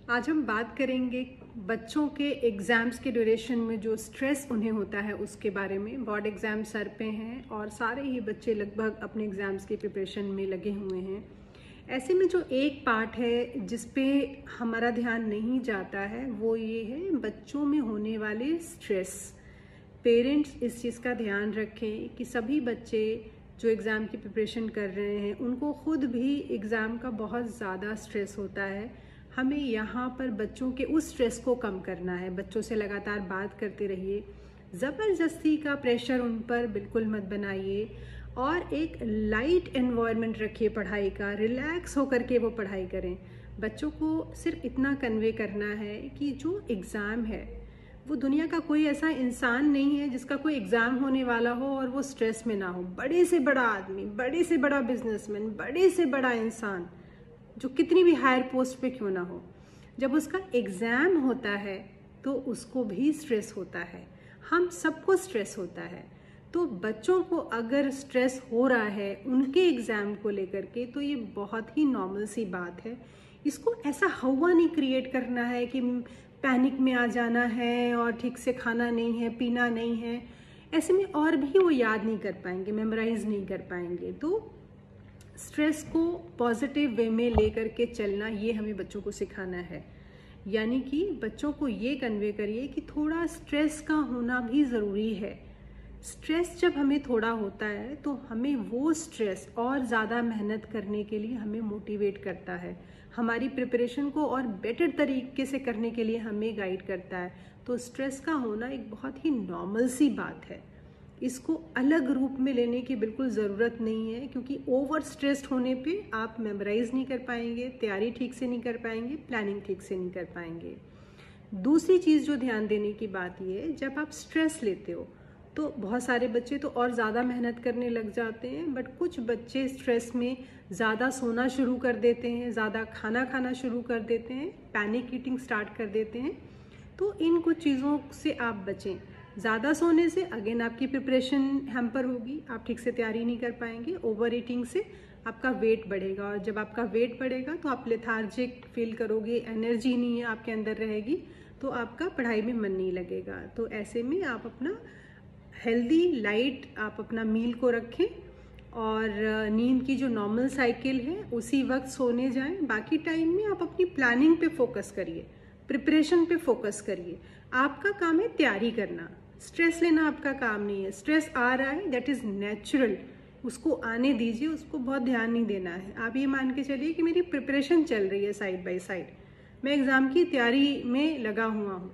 आज हम बात करेंगे बच्चों के एग्ज़ाम्स के ड्यूरेशन में जो स्ट्रेस उन्हें होता है उसके बारे में। बोर्ड एग्ज़ाम सर पे हैं और सारे ही बच्चे लगभग अपने एग्ज़ाम्स की प्रिपरेशन में लगे हुए हैं। ऐसे में जो एक पार्ट है जिस पे हमारा ध्यान नहीं जाता है वो ये है बच्चों में होने वाले स्ट्रेस। पेरेंट्स इस चीज़ का ध्यान रखें कि सभी बच्चे जो एग्ज़ाम की प्रिपरेशन कर रहे हैं उनको खुद भी एग्ज़ाम का बहुत ज़्यादा स्ट्रेस होता है। हमें यहाँ पर बच्चों के उस स्ट्रेस को कम करना है। बच्चों से लगातार बात करते रहिए, ज़बरदस्ती का प्रेशर उन पर बिल्कुल मत बनाइए और एक लाइट एनवायरनमेंट रखिए पढ़ाई का, रिलैक्स होकर के वो पढ़ाई करें। बच्चों को सिर्फ इतना कन्वे करना है कि जो एग्ज़ाम है वो दुनिया का कोई ऐसा इंसान नहीं है जिसका कोई एग्ज़ाम होने वाला हो और वो स्ट्रेस में ना हो। बड़े से बड़ा आदमी, बड़े से बड़ा बिजनेसमैन, बड़े से बड़ा इंसान जो कितनी भी हायर पोस्ट पे क्यों ना हो, जब उसका एग्ज़ाम होता है तो उसको भी स्ट्रेस होता है। हम सबको स्ट्रेस होता है। तो बच्चों को अगर स्ट्रेस हो रहा है उनके एग्ज़ाम को लेकर के तो ये बहुत ही नॉर्मल सी बात है। इसको ऐसा हवा नहीं क्रिएट करना है कि पैनिक में आ जाना है और ठीक से खाना नहीं है, पीना नहीं है। ऐसे में और भी वो याद नहीं कर पाएंगे, मेमोराइज नहीं कर पाएंगे। तो स्ट्रेस को पॉजिटिव वे में लेकर के चलना ये हमें बच्चों को सिखाना है। यानी कि बच्चों को ये कन्वे करिए कि थोड़ा स्ट्रेस का होना भी ज़रूरी है। स्ट्रेस जब हमें थोड़ा होता है तो हमें वो स्ट्रेस और ज़्यादा मेहनत करने के लिए हमें मोटिवेट करता है, हमारी प्रिपरेशन को और बेटर तरीके से करने के लिए हमें गाइड करता है। तो स्ट्रेस का होना एक बहुत ही नॉर्मल सी बात है। इसको अलग रूप में लेने की बिल्कुल ज़रूरत नहीं है, क्योंकि ओवर स्ट्रेस्ड होने पे आप मेमोराइज़ नहीं कर पाएंगे, तैयारी ठीक से नहीं कर पाएंगे, प्लानिंग ठीक से नहीं कर पाएंगे। दूसरी चीज़ जो ध्यान देने की बात ये है, जब आप स्ट्रेस लेते हो तो बहुत सारे बच्चे तो और ज़्यादा मेहनत करने लग जाते हैं, बट कुछ बच्चे स्ट्रेस में ज़्यादा सोना शुरू कर देते हैं, ज़्यादा खाना खाना शुरू कर देते हैं, पैनिक ईटिंग स्टार्ट कर देते हैं। तो इन कुछ चीज़ों से आप बचें। ज़्यादा सोने से अगेन आपकी प्रिपरेशन हैम्पर होगी, आप ठीक से तैयारी नहीं कर पाएंगे। ओवर ईटिंग से आपका वेट बढ़ेगा और जब आपका वेट बढ़ेगा तो आप लेथार्जिक फील करोगे, एनर्जी नहीं है आपके अंदर रहेगी, तो आपका पढ़ाई में मन नहीं लगेगा। तो ऐसे में आप अपना हेल्दी लाइट आप अपना मील को रखें और नींद की जो नॉर्मल साइकिल है उसी वक्त सोने जाएं। बाकी टाइम में आप अपनी प्लानिंग पे फोकस करिए, प्रिपरेशन पे फोकस करिए। आपका काम है तैयारी करना, स्ट्रेस लेना आपका काम नहीं है। स्ट्रेस आ रहा है, दैट इज़ नेचुरल, उसको आने दीजिए, उसको बहुत ध्यान नहीं देना है। आप ये मान के चलिए कि मेरी प्रिपरेशन चल रही है साइड बाय साइड, मैं एग्ज़ाम की तैयारी में लगा हुआ हूँ।